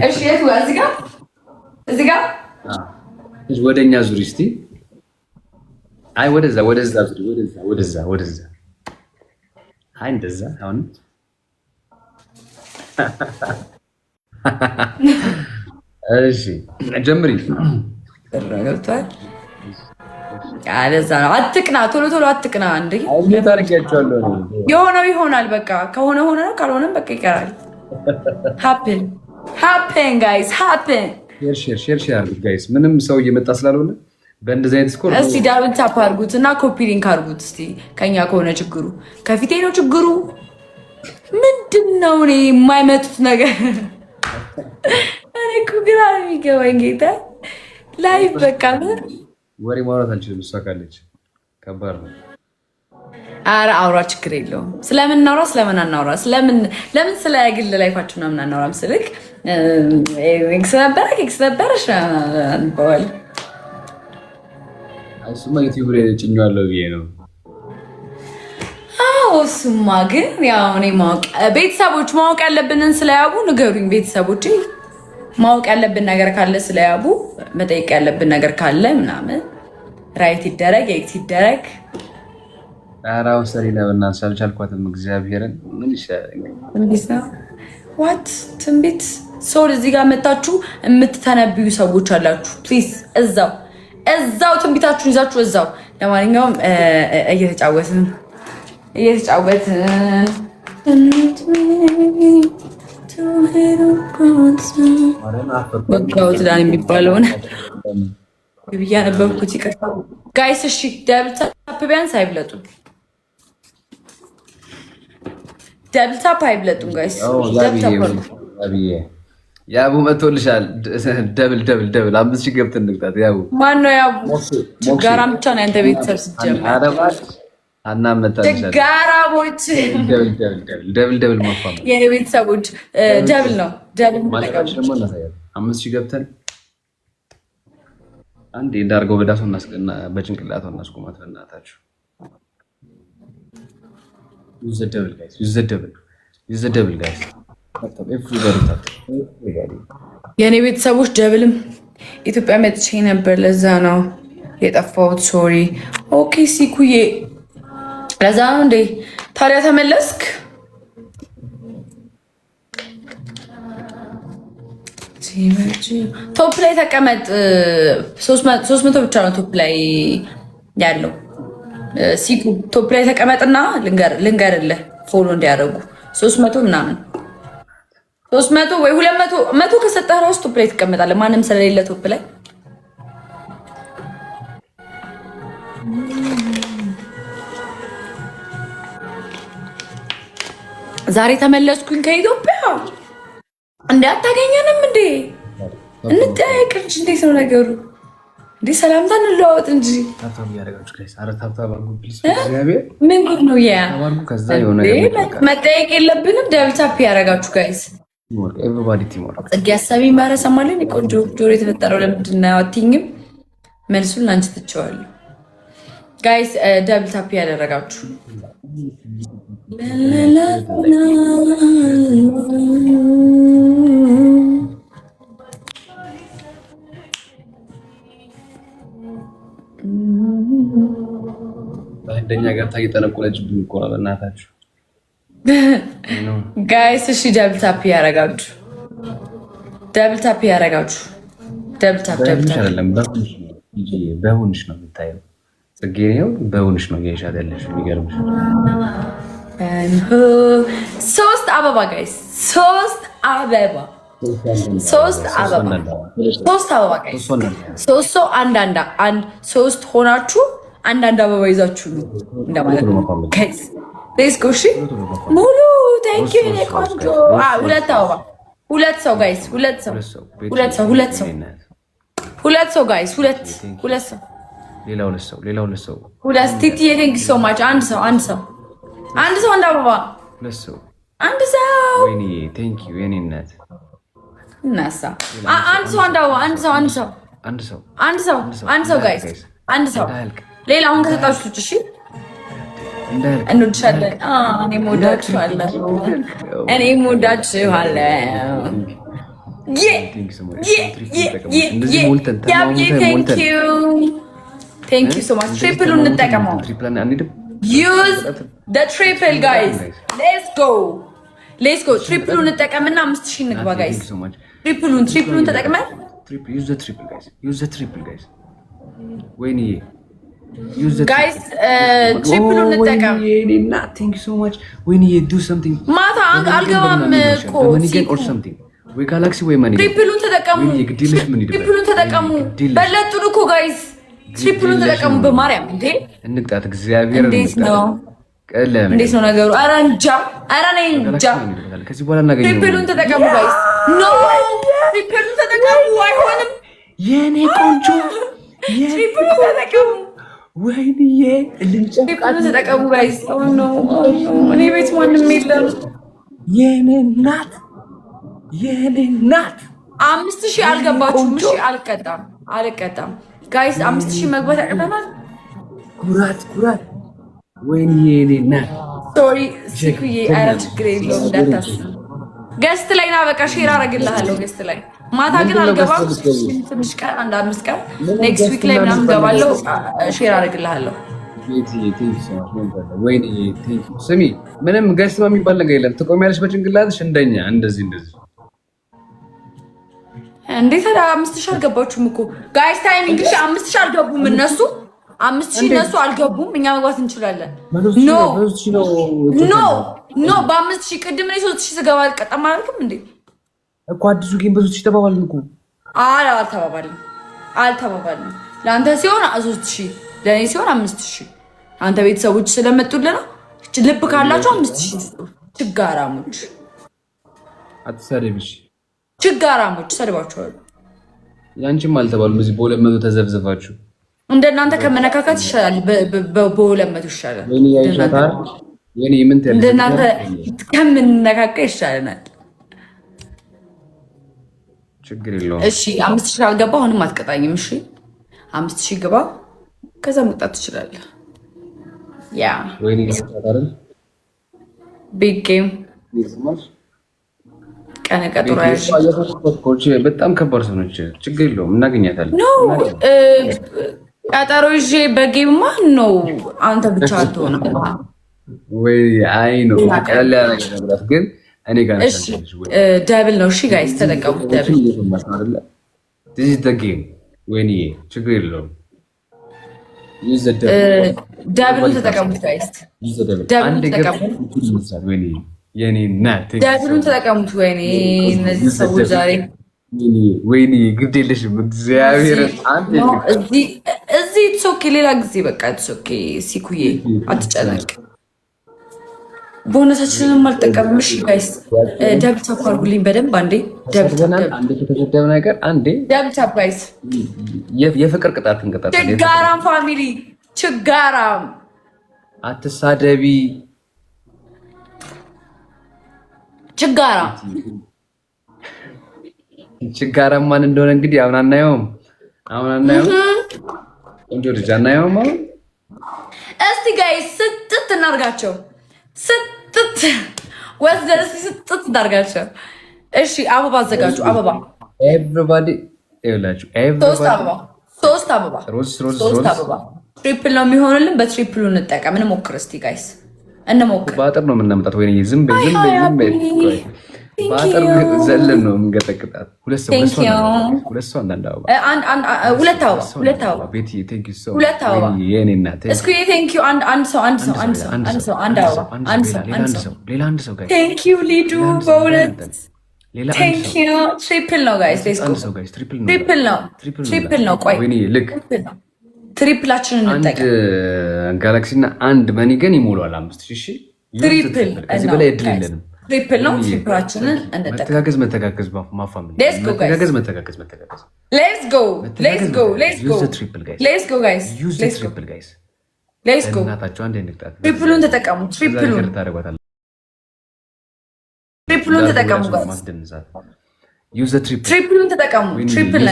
እሺ የቱ ጋር እዚህ ጋር ወደኛ ዙሪ እስቲ። አይ ወደዛ ዙሪ ወደዛ። አይ እንደዛ አሁን እሺ ጀምሪ። ገብቷል። አለዛ ነው። አትቅና፣ ቶሎ አትቅና። እንዴ ታርቂያቸዋለሁ። የሆነው ይሆናል። በቃ ከሆነ ሆነ ነው፣ ካልሆነም በቃ ይቀራል። ሃፕን ጋይስ ሃፕን። ሼር አድርጉት ጋይስ። ምንም ሰው እየመጣ ስላልሆነ በእንደዚህ አይነት ስኮር እስቲ ዳብል ታፕ አድርጉት እና ኮፒ ሊንክ አድርጉት። እስቲ ከኛ ከሆነ ችግሩ ከፊቴ ነው ችግሩ። ምንድነው እኔ የማይመጡት ነገር? እኔ እኮ ግራ የሚገባኝ ጌታ ላይቭ በቃ ወሬ ማውራት አልችልም። እሷ ካለች ከባድ ነው። ኧረ አውራ ችግር የለውም። ስለምን እናውራ ስለምን አናውራ? ለምን ስለ ግል ላይፋችሁ ምናምን አናውራም? ስልክ ኤክስ ነበረሽ አንበዋል። እሱማ ዩቲዩብ ላይ ጭኜዋለሁ ብዬ ነው። አዎ እሱማ ግን ያው እኔ ቤተሰቦች ማወቅ ያለብንን ስለያቡ ንገሩኝ። ቤተሰቦች ማወቅ ያለብን ነገር ካለ ስለያቡ መጠየቅ ያለብን ነገር ካለ ምናምን ራይት ይደረግ ኤክስ ይደረግ። አራው ሰሪና በእናትሽ አልቻልኳትም። እግዚአብሔርን ምን ይሻላል? ዋት ትንቢት ሰው እዚህ ጋር መጣችሁ የምትተነብዩ ሰዎች አላችሁ። ፕሊዝ እዛው ትንቢታችሁን ይዛችሁ እዛው። ለማንኛውም እየተጫወትን በጋው ትዳን የሚባለውን ብያነበብኩት ይቅርታ ጋይስ። እሺ ደብል ታፕ ቢያንስ አይብለጡም። ደብል ታፕ አይብለጡም ጋይስ። ያቡ መቶልሻል። ደብል 5000 ገብተን እንግጣት። ያቡ ማነው? ያቡ ችጋራም ብቻ ነው ያንተ ቤተሰብ ስትጀምር ችጋራሞች። ደብል ማፋም የኔ ቤተሰቦች ደብል ነው። ደብል ማለቃች ደግሞ እናሳያለን። 5000 ገብተን አንዴ እንዳርገው በዳሶ እናስቀና በጭንቅላቷ እናስቆማት። በእናታችሁ ዩዝ ዘ ደብል ጋይስ። የኔ ቤተሰቦች ደብልም ኢትዮጵያ መጥቼ ነበር፣ ለዛ ነው የጠፋሁት። ሶሪ። ኦኬ ሲኩዬ፣ ለዛ ነው እንዴ? ታዲያ ተመለስክ? ቶፕ ላይ ተቀመጥ። 300 ብቻ ነው ቶፕ ላይ ያለው። ሲኩ ቶፕ ላይ ተቀመጥና ልንገርልህ ፎሎ እንዲያደርጉ 300 ምናምን 300 ወይ 200 መቶ ከሰጠህ ራሱ ቶፕ ላይ ትቀመጣለህ። ማንም ስለሌለ ቶፕ ላይ ዛሬ ተመለስኩኝ ከኢትዮጵያ። እንዴ አታገኘንም እንዴ? እንጠያየቅ እንጂ እንዴት ነው ነገሩ? እንዴ ሰላምታ እንለዋወጥ እንጂ። ምን ጉድ ነው? ያ መጠየቅ የለብንም። ደብል ታፕ ያደረጋችሁ ጋይስ። ጽጌ ሀሳቢ ማረሰማለን። የቆንጆ ጆሮ የተፈጠረው ለምንድን ነው አትይኝም? መልሱን ላንቺ ትቼዋለሁ ጋይስ። ደብል ታፕ ያደረጋችሁ እንደኛ ጋር ታየጠነቆለችብኝ እኮ ነው በእናታችሁ ጋይስ። እሺ ደብል ታፕ ያደረጋችሁ ደብል ታፕ አይደለም በሁንሽ ነው የምታየው። ጽጌ ነው በሁንሽ ነው እያይሻት ያለሽ። የሚገርምሽ 3 አበባ ጋይስ፣ 3 አበባ ጋይስ። 3 ሰው አንድ 3 ሆናችሁ አንድ አበባ ይዛችሁ ነው እንደማለት ነው ጋይስ። ሌትስ ጎ። እሺ ሙሉ ቴንክ ዩ የኔ ቆንጆ። 2 አበባ 2 ሰው ጋይስ፣ 2 ሰው ጋይስ፣ 2 ሰው ሌላ 2 ሰው ቲቲ ቴንክ ዩ ሶ ማች። አንድ ሰው አንድ አበባ 2 ሰው ወይኔ ቴንክ ዩ የኔ እናት እናሳ። አንድ ሰው ጋይስ፣ አንድ ሰው ሌላ አሁን ከሰጣችሁ እሺ እንወድሻለን። እኔም እወዳችኋለሁ። ቴንክ ዩ ሶ ማች። ትሪፕሉን እንጠቀመው። ዩዝ ዘ ትሪፕል ጋይስ። ሌትስ ጎ ትሪፕሉን እንጠቀምና 5000 እንግባ ጋይስ። ትሪፕሉን ተጠቅመን ጋይስ ትሪፕሉን እንጠቀም። ማታ አልገባም እኮ ትሪፕሉን ተጠቀሙ። በለጡን እኮ ጋይስ ትሪፕሉን ተጠቀሙ። በማርያም እንዴ እንቅጣት። እግዚአብሔር እንዴት ነው ነገሩ? ኧረ እንጃ። ከዚህ በኋላ እናገኘው። ትሪፕሉን ተጠቀሙ ጋይስ። ኖ ትሪፕሉን ተጠቀሙ። አይሆንም የኔ ቆንጆ ትሪፕሉን ተጠቀሙ። ወይንዬ ትሪፕሉን ተጠቀሙ ጋይስ። ኦ ኖ እኔ ቤት ማንም የለም። የኔ ናት 5000 አልገባችሁም። እሺ አልቀጣም ጋይስ። 5000 መግባት ያቅተናል። ኩራት ወይንዬ የኔ ናት። ሶሪ ሲኩዬ። ኧረ ችግር የለውም እንዳታስብ። ገስት ላይ ና በቃ ሼር አደርግልሃለሁ ገስት ላይ። ማታ ግን አልገባም። ትንሽ ቀን 1-5 ቀን ኔክስት ዊክ ላይ ምናምን ገባለሁ። ሼር አደርግልሃለሁ። ስሚ ምንም ገስት የሚባል ነገር የለም። ትቆሚያለሽ በጭንቅላትሽ እንደኛ እንደዚህ እንዴት 5000 አልገባችሁም እኮ ጋይስ። ታይሚንግ 5000 አልገቡም እነሱ 5000 አልገቡም። እኛ መግባት እንችላለን። ኖ በ5000 ቅድም ላይ 3000 ስገባ አልቀጣም አላልክም እንዴ እኮ አዲሱ ጌም በ3000 ተባባልን እኮ። አልተባባልንም። ለአንተ ሲሆን 3000 ለእኔ ሲሆን 5000። አንተ ቤተሰቦች ስለመጡልህ ነው። ልብ ካላችሁ 5000 ችጋራሞች፣ አትሰደብሽ። ችጋራሞች ሰድባችኋል። ያንቺም አልተባሉም። እዚህ በ200 ተዘብዝፋችሁ እንደናንተ ከመነካካት ይሻላል። በ200 ይሻላል። እንደናንተ ከምንነካካ ይሻለናል። ችግር የለውም። እሺ 5000 አልገባ። አሁንም አትቀጣኝም። እሺ 5000 ግባ፣ ከዛ መቅጣት ትችላለህ። ያ ቢግ ጌም ቀነ ቀጠሮ በጣም ከባድ ሰው ነች። ችግር የለውም እናገኛታለን። ቀጠሮ ይዤ በጌም ማን ነው? አንተ ብቻ አትሆንም ወይ? አይ ነው ቀለል ያለ ነገር ግን እኔ ጋር ደብል ነው። እሺ ጋይስ ተጠቀሙት። ደብል ችግር የለውም። ደብሉን ተጠቀሙት ጋይስ። ደብሉን ተጠቀሙት። ወይኔ እነዚህ ሰዎች ዛሬ ወይኔ ግድ የለሽም። እግዚአብሔር እዚህ ኦኬ። ሌላ ጊዜ በቃ ኦኬ። ሲኩዬ አትጨነቅ። ቦነሳችንንም አልጠቀምም። እሺ ጋይስ ደብል ታፕ አድርጉልኝ በደንብ አንዴ። ደብል ታፕ ጋይስ። የፍቅር ቅጣት እንቅጣት። ችጋራም ፋሚሊ ችጋራም አትሳደቢ። ችጋራም ማን እንደሆነ እንግዲህ አሁን አናየውም። እንጆ ልጅ አናየውም። እስቲ ጋይስ ስጥት እናርጋቸው። ስጥት ወዘር ስጥት እናርጋቸው። እሺ አበባ አዘጋጁ። አበባ ኤቭሪባዲ ይኸውላችሁ፣ ሶስት አበባ ትሪፕል ነው የሚሆንልን። በትሪፕሉ እንጠቀም። እንሞክር እስቲ ጋይስ እንሞክር። በአጥር ነው የምናመጣት። ወይ ዝም በይ በአጥር ዘለን ነው የምንገጠቅጣት። ሁለት ሰው አንዳንድ አበባ እስኪ ቴንክ ዩ። አንድ ሰው ሌላ አንድ ሰው ሊዱ በእውነት ቴንክ ዩ። ትሪፕል ነው ጋይስ። ትሪፕል ነው። ቆይ ትሪፕላችንን እንጠቀም። አንድ ጋላክሲ እና አንድ መኒ ግን ይሞላል 5000። ትሪፕል ከዚህ በላይ እድል የለንም። ትሪፕል ነው። ትሪፕላችንን እንጠቀም። መተጋገዝ ማፋም ሌትስ ጎ ጋይስ። ትሪፕሉን ተጠቀሙ። ትሪፕሉን ተጠቀሙ ጋይስ። ትሪፕሉን ተጠቀሙ። ትሪፕል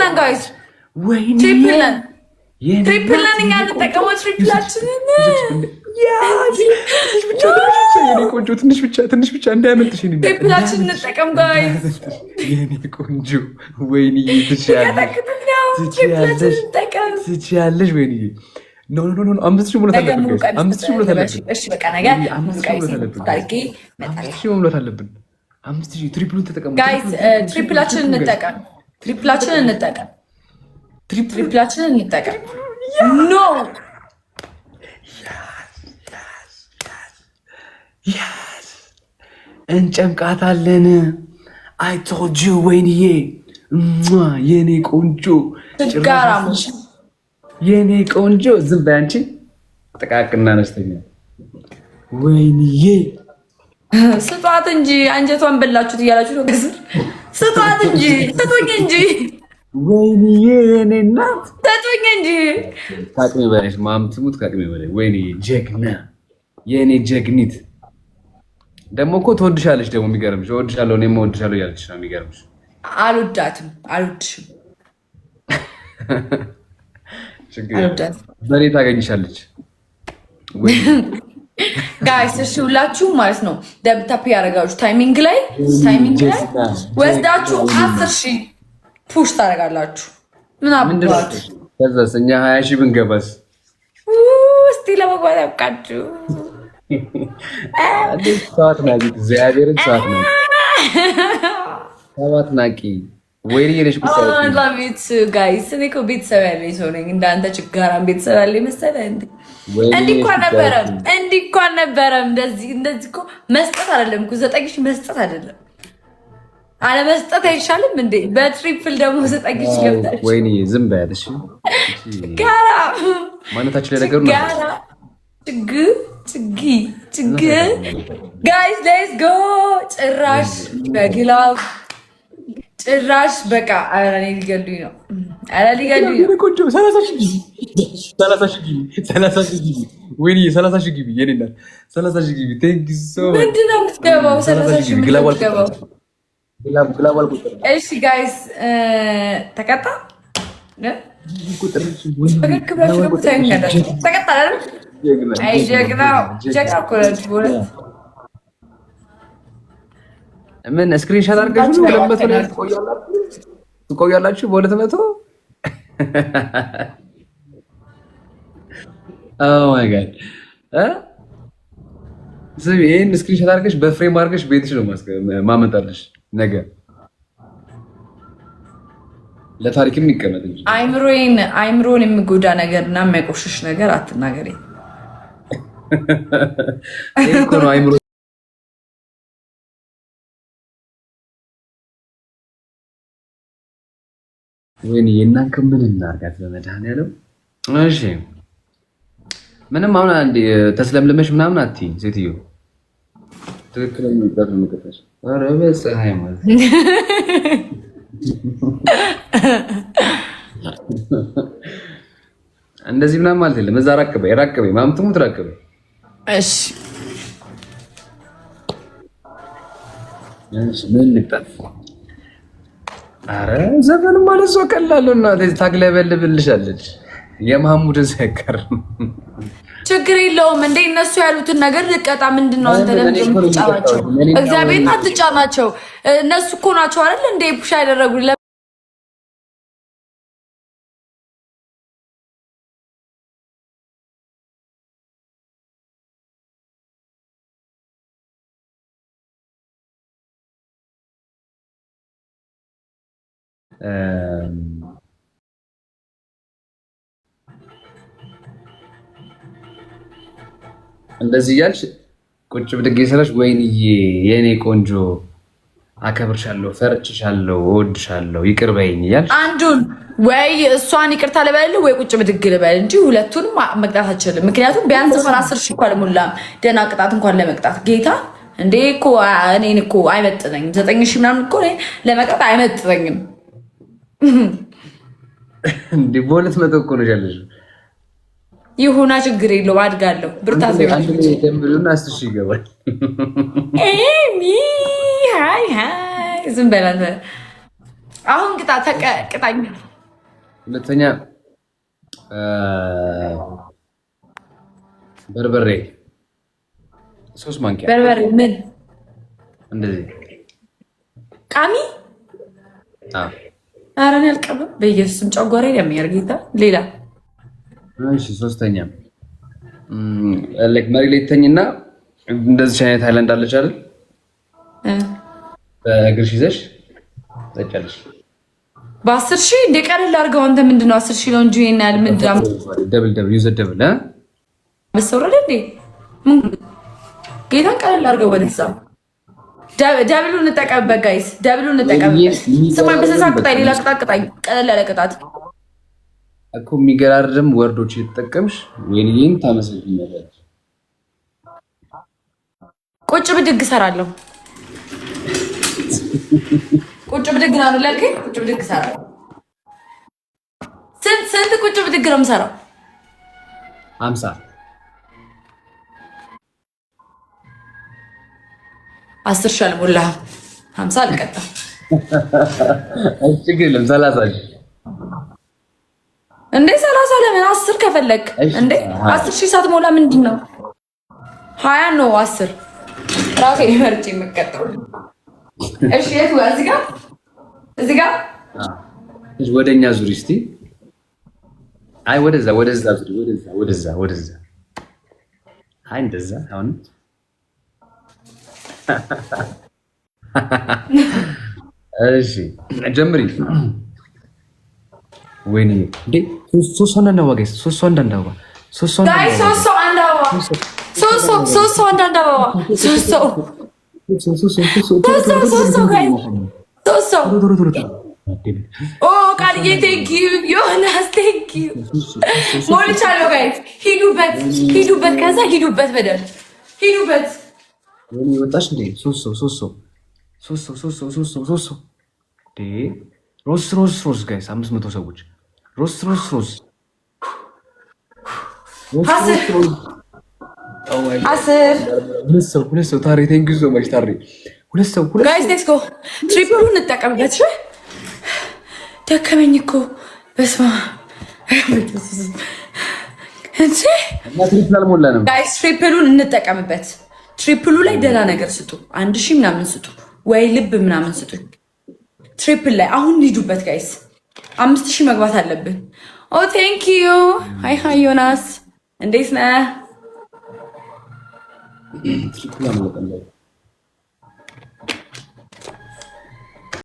ነን ጋይስ። ትሪፕል ነን እኛ እንጠቀመው ትሪፕላችንን። ትንሽ ብቻ እንዳያመልጥሽ። ትሪፕላችን እንጠቀም ጋይስ። የኔ ቆንጆ ወይኔ ትችያለሽ። ወይኔ ኖ 5,000 ሙላት አለብን። 5,000 ሙላት አለብን። እሺ በቃ ነገ 5,000 ሙላት አለብን። 5,000 ትሪፕሉን ተጠቀሙ ጋይስ። ትሪፕላችንን እንጠቀም። ትሪፕላችንን እንጠቀም። ኖ እንጨምቃታለን። አይ ቶልድ ዩ ወይንዬ የኔ ቆንጆ ችጋራሞች የኔ ቆንጆ ዝም በይ አንቺ ጥቃቅና አነስተኛ። ወይንዬ ስጧት እንጂ አንጀቷን በላችሁት እያላችሁ ነው። ስጧት እንጂ ስጡኝ እንጂ ወይንዬ የኔ እናት ስጡኝ እንጂ ከአቅሜ በላይ ማምትሙት ከአቅሜ በላይ። ወይኔ ጀግና የኔ ጀግኒት ደግሞ እኮ ትወድሻለች። ደግሞ የሚገርምሽ እወድሻለሁ እኔም እወድሻለሁ እያለች ነው። የሚገርምሽ አልወዳትም አልወድሽም በሬ ታገኝሻለች። ጋይስ እሺ ሁላችሁ ማለት ነው ደብታፕ ያደረጋችሁ ታይሚንግ ላይ ወስዳችሁ 10,000 ፑሽ ታደርጋላችሁ። ምን አብዷት ከዛስ እኛ 20,000 ብንገባስ? እስቲ ለመግባት ያብቃችሁ። ሰዋት ናቂ እግዚአብሔርን ሰዋት ናቂ ወይኔ የለሽ ቤት ጋይስ። እኔ እኮ ቤተሰብ ያለኝ ሰው ነኝ። እንዳንተ ችጋራም ቤተሰብ ያለኝ መሰለህ እንዴ? እንዲህ እኮ አልነበረም። እንደዚህ እኮ መስጠት አይደለም እኮ 9,000 መስጠት አይደለም። አለመስጠት አይሻልም እንዴ? በትሪፕል ደግሞ 9,000 ገብታችሁ። ወይኔ ዝም በያለሽ ጋራ ማነታችን ላይ ነገሩ ነው። ችግ ጋይስ ሌትስ ጎ። ጭራሽ በግላብ ጭራሽ በቃ ኧረ እኔ ሊገሉኝ ነው። ኧረ ሊገሉኝ ነው። 30,000 ግቢ የኔ እናት 30,000 ግቢ። ቴንክ ዩ ሶ ማች። ምንድን ነው የምትገባው? 30,000 የምትገባው? እሺ ጋይስ ተቀጣ ፈገግ ብላችሁ ደግሞ ታዩኛላችሁ። ተቀጣ አይደል? አይ ጀግናው ጀግና እኮ ነች። ምን ስክሪንሻት አድርጋችሁ 200 ላይ ትቆያላችሁ። በ200 ኦ ማይ ጋድ ስሚ፣ ይሄን ስክሪንሻት አድርገሽ በፍሬም አድርገሽ ቤትሽ ነው ማመጣልሽ። ነገ ለታሪክም ይቀመጥ እንጂ አይምሮን የሚጎዳ ነገርና የሚያቆሽሽ ነገር አትናገሪ። እኮ ነው አይምሮ ወይኔ የእናንተ ምን እናርጋት በመድኃኒዓለም። እሺ ምንም አሁን አንዴ ተስለምልመሽ ምናምን አትይኝ ሴትዮ። ትክክለኛ ይጣጥ ነው የምትቀጣሽ። ኧረ በፀሐይ ማለት እንደዚህ ምናምን ማለት የለም። እዛ ራቅ በይ ማምትሙት ራቅ በይ። እሺ ምን ልጣፍ? ኧረ ዘፈን ማለት ሰው ቀላል እና ታግለበልብልሻለች። የማሙድን ሳይቀር ችግር የለውም እንዴ እነሱ ያሉትን ነገር ልቀጣ። ምንድን ነው አንተ ለምን የምትጫናቸው? እግዚአብሔርን አትጫናቸው። እነሱ እኮ ናቸው አይደል እንዴ ፑሽ ያደረጉ። እንደዚህ እያልሽ ቁጭ ብድግ ስራሽ ወይንዬ የኔ ቆንጆ አከብርሻለሁ፣ ፈርችሻለሁ፣ እወድሻለሁ፣ ይቅር በይኝ እያልሽ አንዱን ወይ እሷን ይቅርታ ልበል ወይ ቁጭ ብድግ ልበል እንጂ ሁለቱንም መቅጣት አልችልም። ምክንያቱም ቢያንስ እንኳን 10,000 እንኳን ለሙላም ደህና ቅጣት እንኳን ለመቅጣት ጌታ እንዴ እኮ እኔን እኮ አይመጥነኝም። 9,000 ምናምን እኮ ለመቅጣት አይመጥነኝም። እንዴ በ200 እኮ ነው ያለሽ። ይሁና ችግር የለውም አድጋለሁ። ብርታት ነው አንድ ላይ ደምሩና 10,000 ይገባል። ሃይ ዝም በል አንተ። አሁን ቅጣኝ። ሁለተኛ በርበሬ 3 ማንኪያ በርበሬ ምን እንደዚህ ቃሚ ኧረ እኔ አልቀብም። በኢየሱስም ጨጓራዬን ያመኛል ጌታ። ሌላ እሺ፣ ሶስተኛ ላይክ መሬት ላይ ተኝና እንደዚህ አይነት ሃይላንድ አለች አይደል? በእግርሽ ይዘሽ ትጠጫለሽ። በ10 ሺህ እንደ ቀለል አድርገው። አንተ ምንድን ነው 10 ሺህ ነው እንጂ ይሄን ያህል ምንድን ነው? ደብል ዩዘ ደብል መሰወረደ እንዴ ጌታን ቀለል አድርገው ወደዛ ደብሉ እንጠቀምበት ጋይስ፣ ደብሉ እንጠቀምበት። ስማኝ በሰሳ ቅጣይ ሌላ ቅጣት ቅጣኝ፣ ቀለል ያለ ቅጣት እኮ የሚገራርም ወርዶች የተጠቀምሽ ወይኔን ታመሰግኛለሽ። ቁጭ ብድግ እሰራለሁ። ቁጭ ብድግ ነው አይደል? ቁጭ ብድግ እሰራለሁ። ስንት ቁጭ ብድግ ነው የምሰራው? 50 10 ሺህ አልሞላህም። 50 አልቀጣም። ችግር የለም 30 እንዴ 30 ለምን 10 ከፈለክ እንዴ 10 ሺህ ሳትሞላ ምንድን ነው 20 ነው 10 ራሴ መርጬ የምቀጣው። እሺ የት ወይ እዚህ ጋር ወደኛ ዙሪ እስቲ። አይ ወደዛ ዙሪ፣ ወደዛ አይ እንደዛ አሁን እሺ ጀምሪ። ወይኔ እንዴ ሶስት ሰው አንዳንድ አበባ ጋይስ፣ ሶስት ሰው አንዳንድ አበባ፣ ሶስት ሰው አንዳንድ አበባ፣ ሶስት ሰው ኦ ቃልዬ ቴንክ ዩ ዮናስ ቴንክ ዩ ሞልቻለሁ ጋይስ። ሂዱበት ከዛ ሂዱበት በደል ሂዱበት። ወይኔ ወጣሽ እንዴ ሶስት ሰው ሮስ ጋይስ 500 ሰዎች ሮስ ሁለት ሰው ታሪ ቴንክ ዩ ሶ ማች ታሪ ሁለት ሰው ጋይስ ሌትስ ጎ ትሪፕሉ እንጠቀምበት። ደከመኝ እኮ በስመ አብ ጋይስ ትሪፕሉን እንጠቀምበት። ትሪፕሉ ላይ ደህና ነገር ስጡ። 1000 ምናምን ስጡ ወይ ልብ ምናምን ስጡ። ትሪፕል ላይ አሁን ሂዱበት ጋይስ። 5000 መግባት አለብን። ኦ ቴንክ ዩ ሃይ ዮናስ እንዴት ነህ?